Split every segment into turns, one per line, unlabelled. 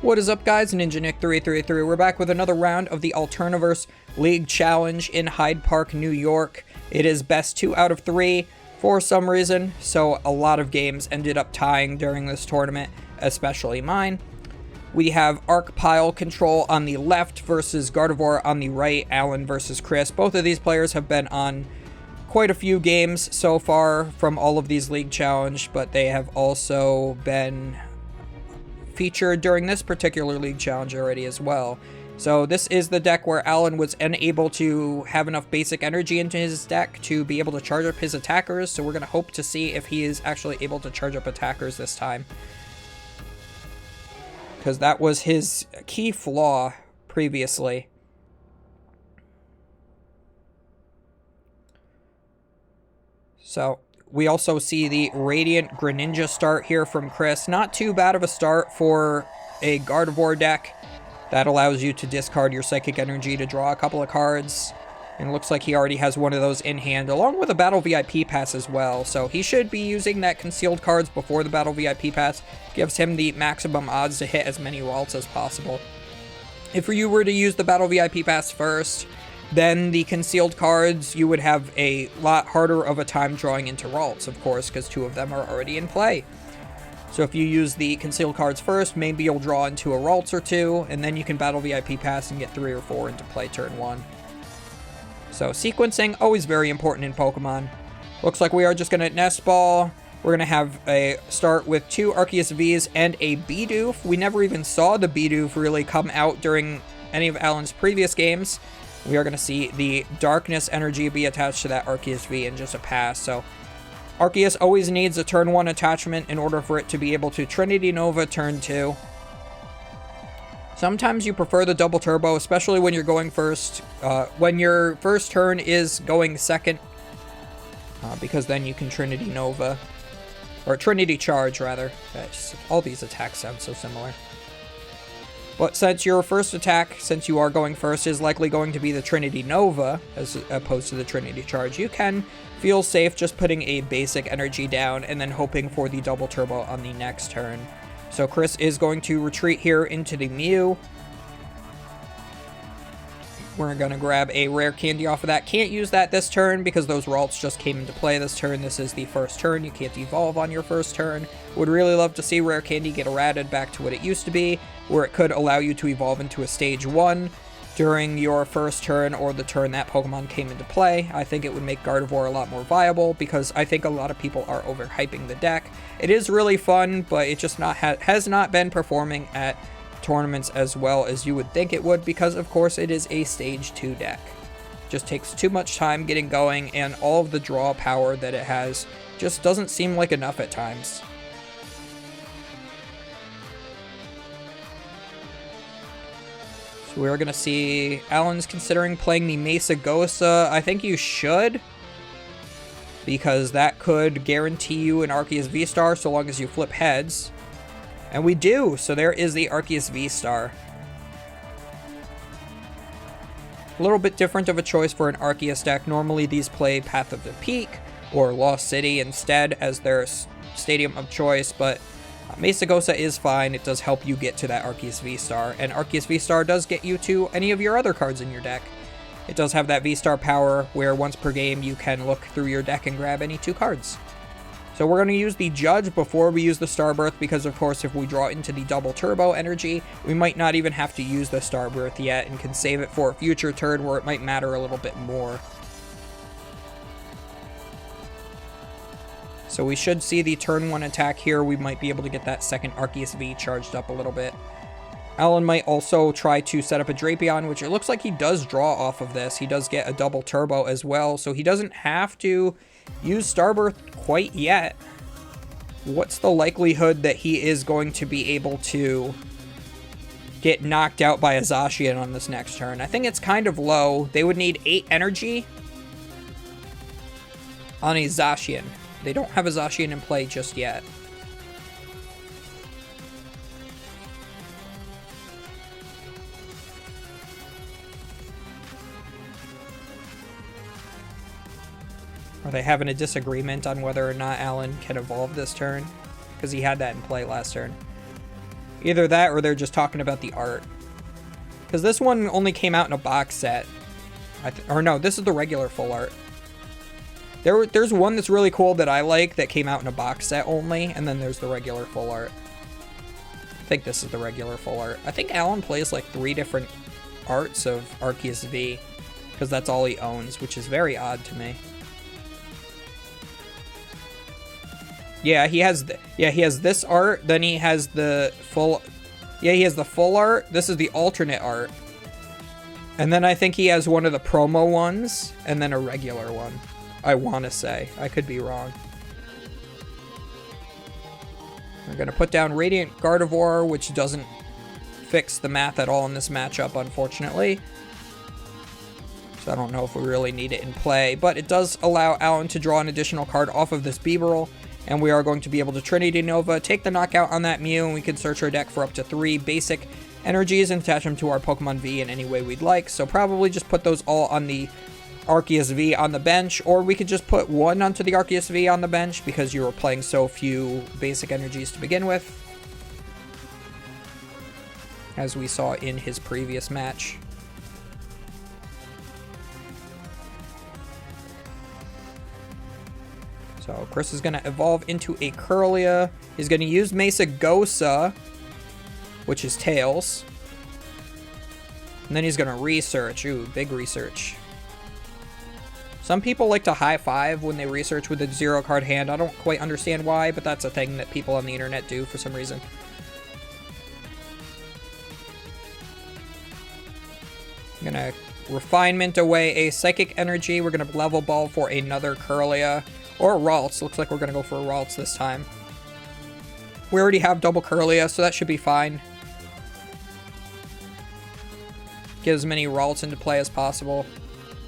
What is up, guys? Ninja Nick 333. We're back with another round of the Alterniverse League Challenge in Hyde Park, New York. It is best 2 out of 3 for some reason, so a lot of games ended up tying during this tournament, especially mine. We have Arc Pile Control on the left versus Gardevoir on the right, Alan versus Chris. Both of these players have been on quite a few games so far from all of these League Challenge, but they have also been featured during this particular League Challenge already as well. So this is the deck where Alan was unable to have enough basic energy into his deck to be able to charge up his attackers, so we're going to hope to see if he is actually able to charge up attackers this time, because that was his key flaw previously. So we also see the Radiant Greninja start here from Chris. Not too bad of a start for a Gardevoir deck. That allows you to discard your Psychic Energy to draw a couple of cards. And it looks like he already has one of those in hand, along with a Battle VIP Pass as well. So he should be using that concealed cards before the Battle VIP Pass. Gives him the maximum odds to hit as many Ralts as possible. If you were to use the Battle VIP Pass first, then the concealed cards, you would have a lot harder of a time drawing into Ralts, of course, because 2 of them are already in play. So if you use the concealed cards first, maybe you'll draw into a Ralts or 2, and then you can Battle VIP Pass and get 3 or 4 into play turn 1. So sequencing, always very important in Pokemon. Looks like we are just going to Nest Ball. We're going to have a start with 2 Arceus Vs and a Bidoof. We never even saw the Bidoof really come out during any of Alan's previous games. We are going to see the Darkness Energy be attached to that Arceus V and just a pass. So Arceus always needs a turn 1 attachment in order for it to be able to Trinity Nova turn 2. Sometimes you prefer the double turbo, especially when you're going first. When your first turn is going second, because then you can Trinity Nova. Or Trinity Charge, rather. All these attacks sound so similar. But since your first attack, since you are going first, is likely going to be the Trinity Nova, as opposed to the Trinity Charge, you can feel safe just putting a basic energy down and then hoping for the double turbo on the next turn. So Chris is going to retreat here into the Mew. We're going to grab a rare candy off of that. Can't use that this turn because those Ralts just came into play this turn. This is the first turn. You can't evolve on your first turn. Would really love to see rare candy get errated back to what it used to be, where it could allow you to evolve into a stage 1 during your first turn or the turn that Pokemon came into play. I think it would make Gardevoir a lot more viable because I think a lot of people are overhyping the deck. It is really fun, but it just has not been performing at tournaments as well as you would think it would, because of course it is a stage 2 deck. Just takes too much time getting going, and all of the draw power that it has just doesn't seem like enough at times. So we're going to see Alan's considering playing the Mesagosa. I think you should, because that could guarantee you an Arceus V-Star so long as you flip heads. And we do, so there is the Arceus V-Star. A little bit different of a choice for an Arceus deck. Normally these play Path of the Peak or Lost City instead as their stadium of choice, but Mesagosa is fine. It does help you get to that Arceus V-Star, and Arceus V-Star does get you to any of your other cards in your deck. It does have that V-Star power where once per game you can look through your deck and grab any 2 cards. So we're going to use the Judge before we use the Starbirth, because of course if we draw into the double turbo energy, we might not even have to use the Starbirth yet and can save it for a future turn where it might matter a little bit more. So we should see the turn 1 attack here. We might be able to get that second Arceus V charged up a little bit. Alan might also try to set up a Drapion, which it looks like he does draw off of this. He does get a double turbo as well, so he doesn't have to use Starbirth quite yet. What's the likelihood that he is going to be able to get knocked out by a Zacian on this next turn? I think it's kind of low. They would need 8 energy on a Zacian. They don't have a Zacian in play just yet. Are they having a disagreement on whether or not Alan can evolve this turn? Because he had that in play last turn. Either that or they're just talking about the art. Because this one only came out in a box set. Or no, this is the regular full art. There's one that's really cool that I like that came out in a box set only, and then there's the regular full art. I think this is the regular full art. I think Alan plays like 3 different arts of Arceus V, because that's all he owns, which is very odd to me. Yeah, he has this art, then he has the full... Yeah, he has the full art. This is the alternate art. And then I think he has one of the promo ones, and then a regular one. I want to say. I could be wrong. We're going to put down Radiant Gardevoir, which doesn't fix the math at all in this matchup, unfortunately. So I don't know if we really need it in play, but it does allow Alan to draw an additional card off of this Beeberl. And we are going to be able to Trinity Nova, take the knockout on that Mew, and we can search our deck for up to 3 basic energies and attach them to our Pokemon V in any way we'd like. So probably just put those all on the Arceus V on the bench, or we could just put 1 onto the Arceus V on the bench because you were playing so few basic energies to begin with, as we saw in his previous match. So Chris is going to evolve into a Kirlia. He's going to use Mesa Gosa, which is Tails. And then he's going to research. Ooh, big research. Some people like to high five when they research with a 0-card hand. I don't quite understand why, but that's a thing that people on the internet do for some reason. I'm going to Refinement away a Psychic Energy. We're going to level ball for another Kirlia. Or a Ralts. Looks like we're going to go for a Ralts this time. We already have double Kirlia, so that should be fine. Get as many Ralts into play as possible.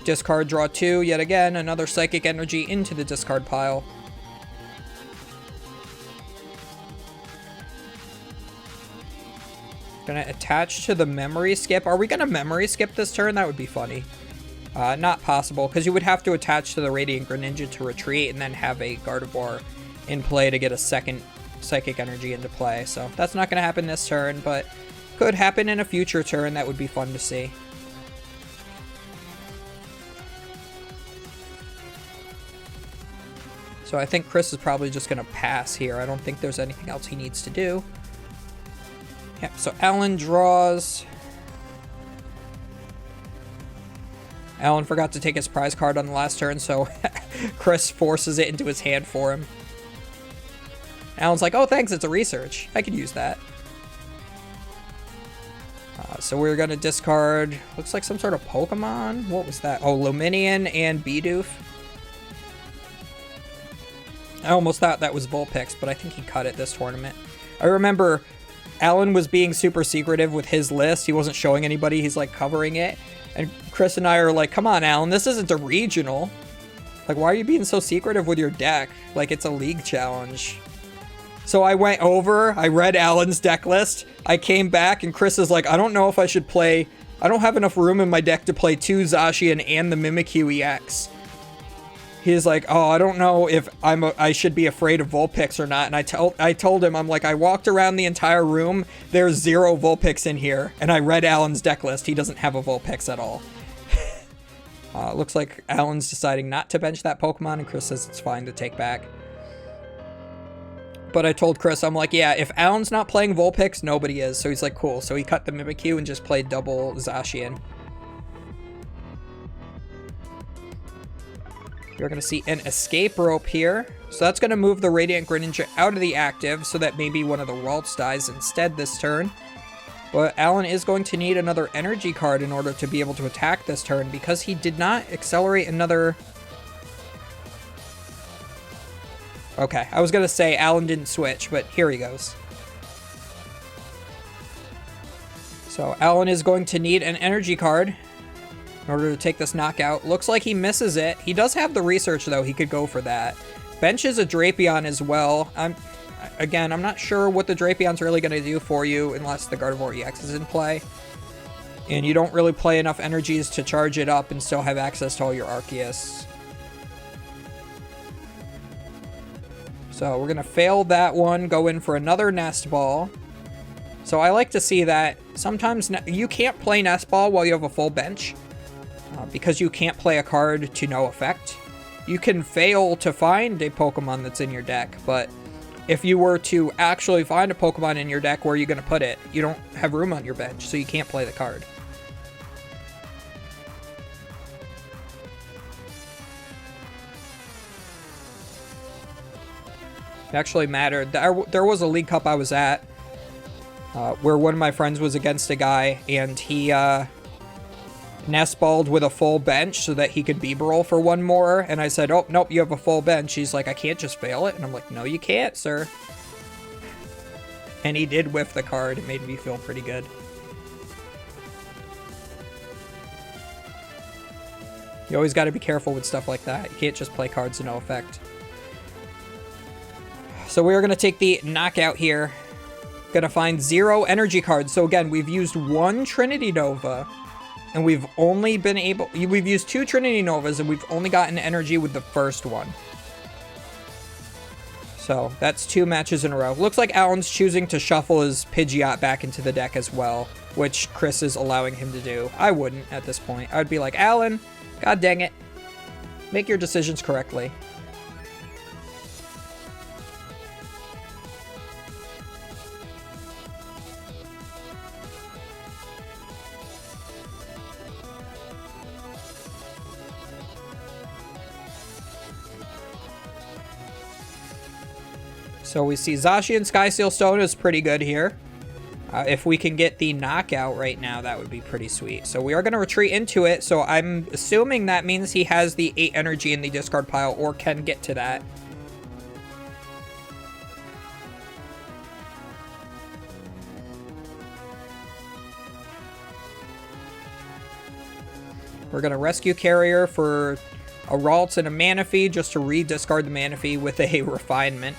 Discard, draw 2. Yet again, another Psychic Energy into the discard pile. Gonna attach to the Memory Skip. Are we gonna Memory Skip this turn? That would be funny. Not possible, because you would have to attach to the Radiant Greninja to retreat and then have a Gardevoir in play to get a second Psychic Energy into play. So that's not going to happen this turn, but could happen in a future turn. That would be fun to see. So I think Chris is probably just going to pass here. I don't think there's anything else he needs to do. Yep, so Alan draws... Alan forgot to take his prize card on the last turn, so Chris forces it into his hand for him. Alan's like, oh, thanks, it's a research. I could use that. So we're going to discard, looks like some sort of Pokemon. What was that? Oh, Luminion and Bidoof. I almost thought that was Vulpix, but I think he cut it this tournament. I remember Alan was being super secretive with his list. He wasn't showing anybody. He's like covering it. And Chris and I are like, come on, Alan, this isn't a regional. Like, why are you being so secretive with your deck? Like, it's a league challenge. So I went over, I read Alan's deck list. I came back, and Chris is like, I don't know if I should play... I don't have enough room in my deck to play 2 Zacian and the Mimikyu EX. He's like, oh, I don't know if I should be afraid of Vulpix or not. And I told him, I'm like, I walked around the entire room. There's 0 Vulpix in here. And I read Alan's deck list. He doesn't have a Vulpix at all. Looks like Alan's deciding not to bench that Pokemon. And Chris says it's fine to take back. But I told Chris, I'm like, yeah, if Alan's not playing Vulpix, nobody is. So he's like, cool. So he cut the Mimikyu and just played double Zacian. You're going to see an escape rope here. So that's going to move the Radiant Greninja out of the active so that maybe one of the Ralts dies instead this turn. But Alan is going to need another energy card in order to be able to attack this turn because he did not accelerate another... Okay, I was going to say Alan didn't switch, but here he goes. So Alan is going to need an energy card in order to take this knockout. Looks like he misses it. He does have the research, though. He could go for that. Benches a Drapion as well. Again, I'm not sure what the Drapion's really going to do for you unless the Gardevoir EX is in play. And you don't really play enough energies to charge it up and still have access to all your Arceus. So we're going to fail that one, go in for another Nest Ball. So I like to see that. Sometimes you can't play Nest Ball while you have a full bench because you can't play a card to no effect. You can fail to find a Pokemon that's in your deck, but if you were to actually find a Pokemon in your deck, where are you going to put it? You don't have room on your bench, so you can't play the card. It actually mattered. There was a League Cup I was at where one of my friends was against a guy, and he Nest Balled with a full bench so that he could Beaver roll for one more, and I said, oh, nope, you have a full bench. He's like, I can't just fail it. And I'm like, no, you can't, sir. And he did whiff the card. It made me feel pretty good. You always got to be careful with stuff like that. You can't just play cards to no effect. So we are going to take the knockout here. Going to find 0 energy cards. So again, we've used 1 Trinity Nova. And we've only been able... We've used 2 Trinity Novas, and we've only gotten energy with the first one. So, that's 2 matches in a row. Looks like Alan's choosing to shuffle his Pidgeot back into the deck as well, which Chris is allowing him to do. I wouldn't at this point. I would be like, Alan, god dang it. Make your decisions correctly. So we see Zacian Sky Seal Stone is pretty good here. If we can get the knockout right now, that would be pretty sweet. So we are going to retreat into it. So I'm assuming that means he has the 8 energy in the discard pile, or can get to that. We're going to rescue Carrier for a Ralts and a Manaphy, just to re-discard the Manaphy with a Refinement.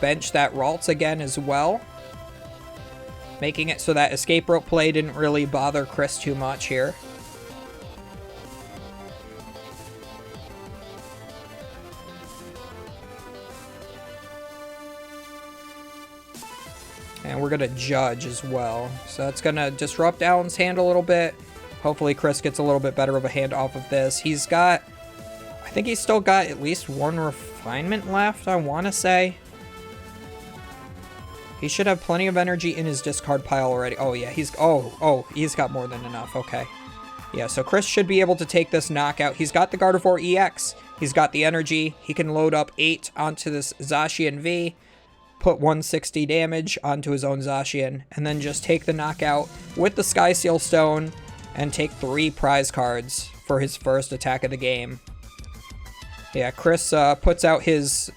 Bench that Ralts again as well, making it so that Escape Rope play didn't really bother Chris too much here. And we're going to Judge as well. So that's going to disrupt Alan's hand a little bit. Hopefully Chris gets a little bit better of a hand off of this. He's got... I think he's still got at least 1 Refinement left, I want to say. He should have plenty of energy in his discard pile already. Oh, yeah, he's... Oh, he's got more than enough. Okay. Yeah, so Chris should be able to take this knockout. He's got the Gardevoir EX. He's got the energy. He can load up 8 onto this Zacian V, put 160 damage onto his own Zacian, and then just take the knockout with the Sky Seal Stone and take 3 prize cards for his first attack of the game. Yeah, Chris puts out his...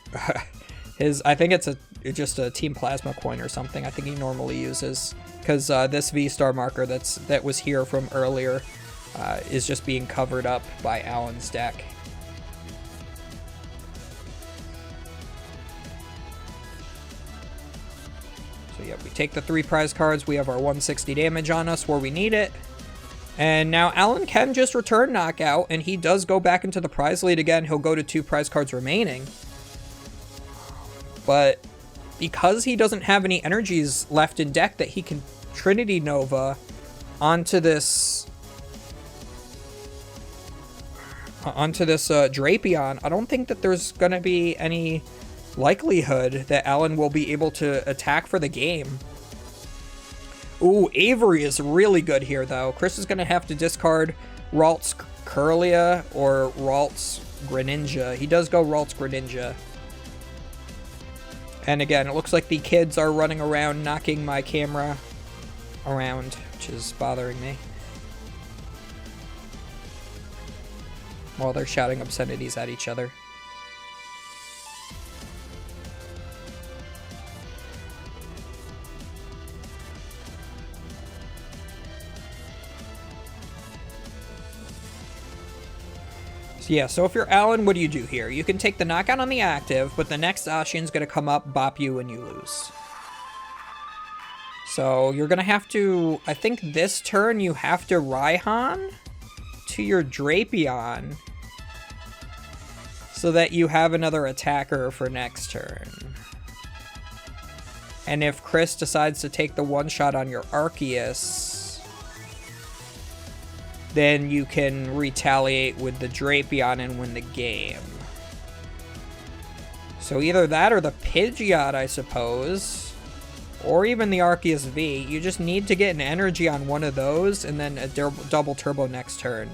I think it's just a Team Plasma coin or something. I think he normally uses, because this V-Star marker that was here from earlier is just being covered up by Alan's deck. So yeah, we take the 3 prize cards. We have our 160 damage on us where we need it. And now Alan can just return knockout, and he does go back into the prize lead again. He'll go to 2 prize cards remaining. But because he doesn't have any energies left in deck that he can Trinity Nova onto this Drapion, I don't think that there's going to be any likelihood that Alan will be able to attack for the game. Ooh, Avery is really good here, though. Chris is going to have to discard Ralts Curlia or Ralts Greninja. He does go Ralts Greninja. And again, it looks like the kids are running around knocking my camera around, which is bothering me. While they're shouting obscenities at each other. Yeah, so if you're Alan, what do you do here? You can take the knockout on the active, but the next Zacian's going to come up, bop you, and you lose. So you're going to have to, I think this turn you have to Raihan to your Drapion so that you have another attacker for next turn. And if Chris decides to take the one-shot on your Arceus, then you can retaliate with the Drapion and win the game. So either that or the Pidgeot, I suppose. Or even the Arceus V. You just need to get an energy on one of those and then a double turbo next turn.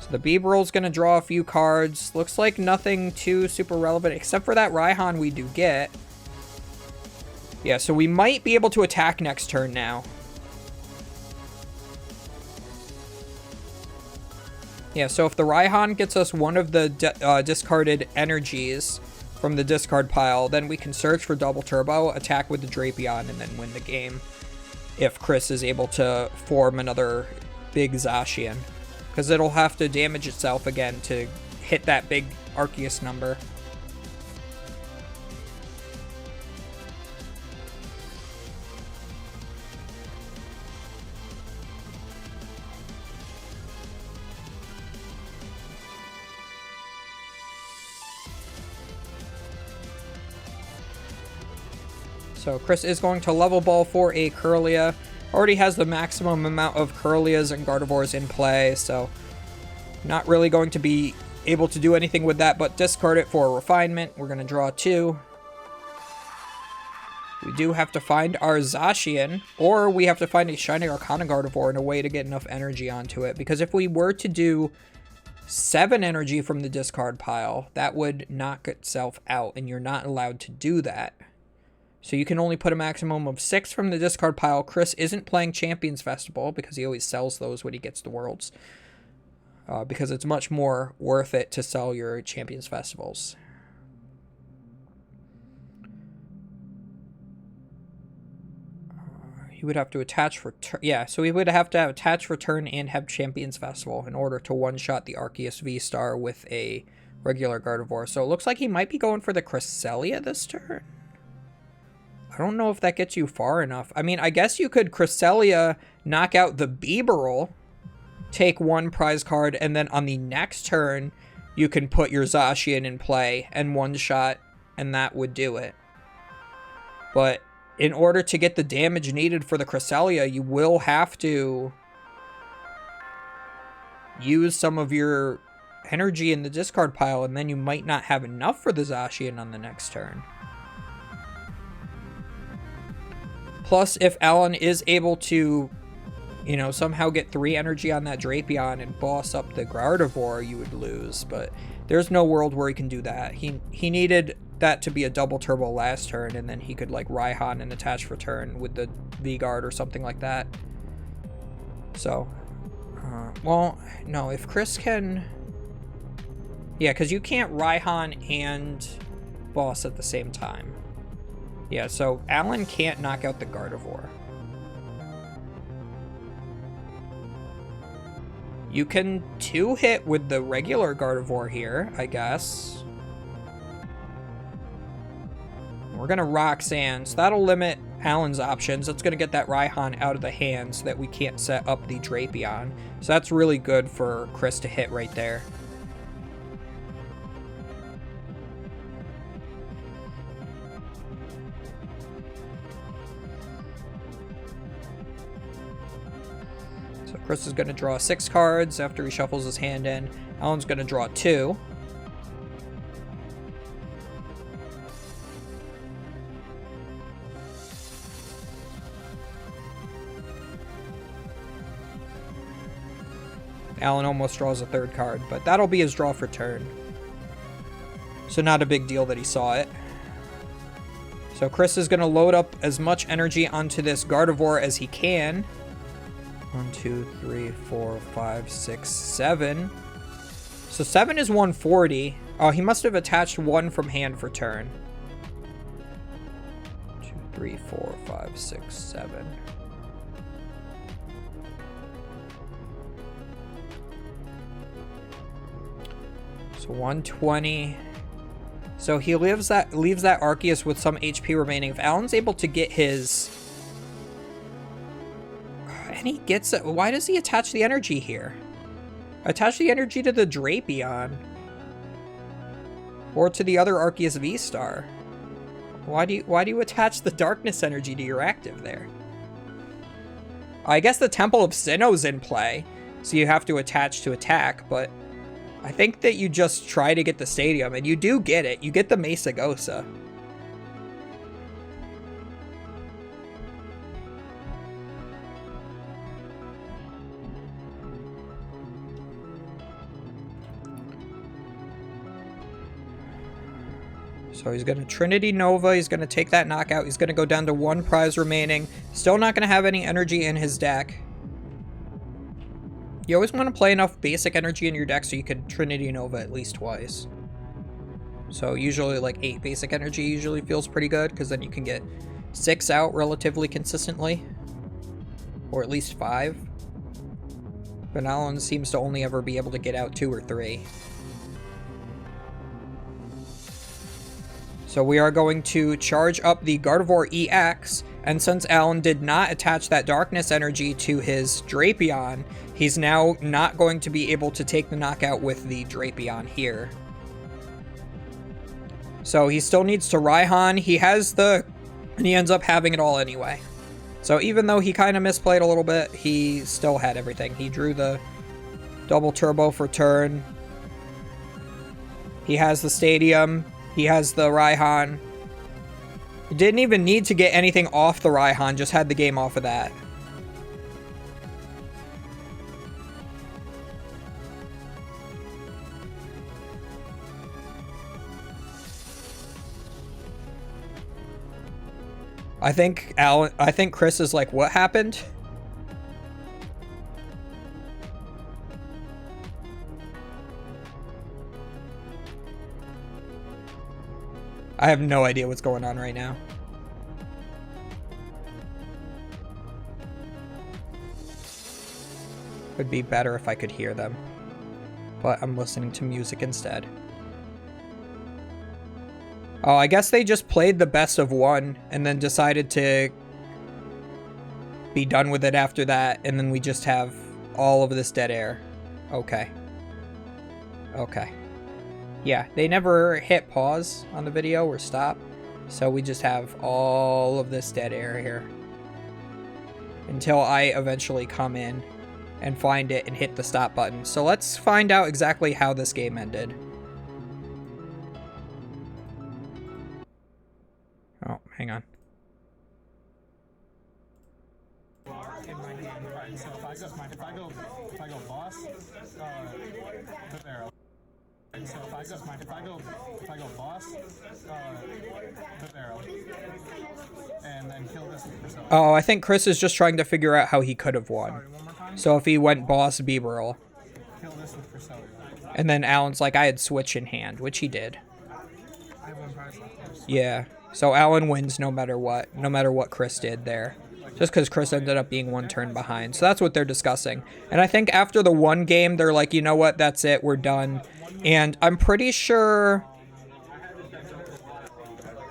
So the Beebrill's going to draw a few cards. Looks like nothing too super relevant except for that Raihan we do get. Yeah, so we might be able to attack next turn now. Yeah, so if the Raihan gets us one of the discarded energies from the discard pile, then we can search for double turbo, attack with the Drapion, and then win the game. If Chris is able to form another big Zacian. Because it'll have to damage itself again to hit that big Arceus number. So Chris is going to level ball for a Kirlia. Already has the maximum amount of Kirlias and Gardevoirs in play, so not really going to be able to do anything with that, but discard it for a refinement. We're going to draw 2. We do have to find our Zacian, or we have to find a Shiny Arcana Gardevoir in a way to get enough energy onto it, because if we were to do 7 energy from the discard pile, that would knock itself out, and you're not allowed to do that. So you can only put a maximum of 6 from the discard pile. Chris isn't playing Champions Festival because he always sells those when he gets the Worlds. Because it's much more worth it to sell your Champions Festivals. He would have to attach for turn. Yeah, so he would have to attach for turn and have Champions Festival in order to one-shot the Arceus V-Star with a regular Gardevoir. So it looks like he might be going for the Cresselia this turn. I don't know if that gets you far enough. I mean, I guess you could Cresselia, knock out the Beebrill, take 1 prize card, and then on the next turn, you can put your Zacian in play and one-shot, and that would do it. But in order to get the damage needed for the Cresselia, you will have to use some of your energy in the discard pile, and then you might not have enough for the Zacian on the next turn. Plus, if Alan is able to, you know, somehow get 3 energy on that Drapion and boss up the Gardevoir, you would lose. But there's no world where he can do that. He needed that to be a double turbo last turn, and then he could, like, Raihan and attach for turn with the V-Guard or something like that. So, well, no, if Chris can... Yeah, because you can't Raihan and boss at the same time. Yeah, so Alan can't knock out the Gardevoir. You can 2-hit with the regular Gardevoir here, I guess. We're going to Roxanne, so that'll limit Alan's options. It's going to get that Raihan out of the hand so that we can't set up the Drapion. So that's really good for Chris to hit right there. Chris is going to draw 6 cards after he shuffles his hand in. Alan's going to draw 2. Alan almost draws a 3rd card, but that'll be his draw for turn. So not a big deal that he saw it. So Chris is going to load up as much energy onto this Gardevoir as he can. 1, 2, 3, 4, 5, 6, 7. So 7 is 140. Oh, he must have attached 1 from hand for turn. 2, 3, 4, 5, 6, 7. So 120. So he leaves that Arceus with some HP remaining. If Alan's able to get his... And he gets it. Why does he attach the energy here? Attach the energy to the Drapion. Or to the other Arceus V-Star. Why do you attach the darkness energy to your active there? I guess the Temple of Sinnoh's in play, so you have to attach to attack, but I think that you just try to get the stadium, and you do get it. You get the Mesa Gosa. So he's going to Trinity Nova. He's going to take that knockout. He's going to go down to 1 prize remaining. Still not going to have any energy in his deck. You always want to play enough basic energy in your deck so you can Trinity Nova at least twice. So usually like 8 basic energy usually feels pretty good, because then you can get 6 out relatively consistently. Or at least 5. But Alan seems to only ever be able to get out 2 or 3. So we are going to charge up the Gardevoir EX, and since Alan did not attach that darkness energy to his Drapion, he's now not going to be able to take the knockout with the Drapion here. So he still needs to Raihan. He has and he ends up having it all anyway. So even though he kind of misplayed a little bit, he still had everything. He drew the double turbo for turn. He has the stadium. He has the Raihan. He didn't even need to get anything off the Raihan, just had the game off of that. I think Chris is like, what happened? I have no idea what's going on right now. Would be better if I could hear them, but I'm listening to music instead. Oh, I guess they just played the best of 1 and then decided to be done with it after that, and then we just have all of this dead air. Okay. Okay. Yeah, they never hit pause on the video or stop, so we just have all of this dead air here until I eventually come in and find it and hit the stop button. So let's find out exactly how this game ended. Oh, hang on. In my hand, right? So if I go boss, put there. So if I go boss, put arrow, and then kill this person. Oh, I think Chris is just trying to figure out how he could have won. Sorry, one more time? So if he went boss Beeberl. Kill this with Persona. And then Alan's like, I had switch in hand, which he did. I have 1 prize left. Yeah. So Alan wins no matter what Chris did there. Just because Chris ended up being 1 turn behind. So that's what they're discussing. And I think after the 1 game, they're like, you know what, that's it, we're done. And I'm pretty sure...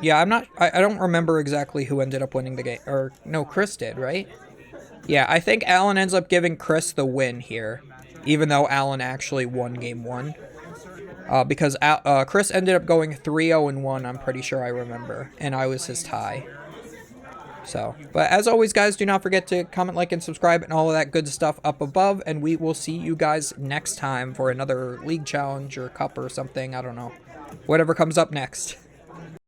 Yeah, I don't remember exactly who ended up winning the game. Or, no, Chris did, right? Yeah, I think Alan ends up giving Chris the win here. Even though Alan actually won game 1. Because Chris ended up going 3-0-1, I'm pretty sure I remember. And I was his tie. So, but as always, guys, do not forget to comment, like, and subscribe, and all of that good stuff up above, and we will see you guys next time for another league challenge or cup or something, I don't know. Whatever comes up next.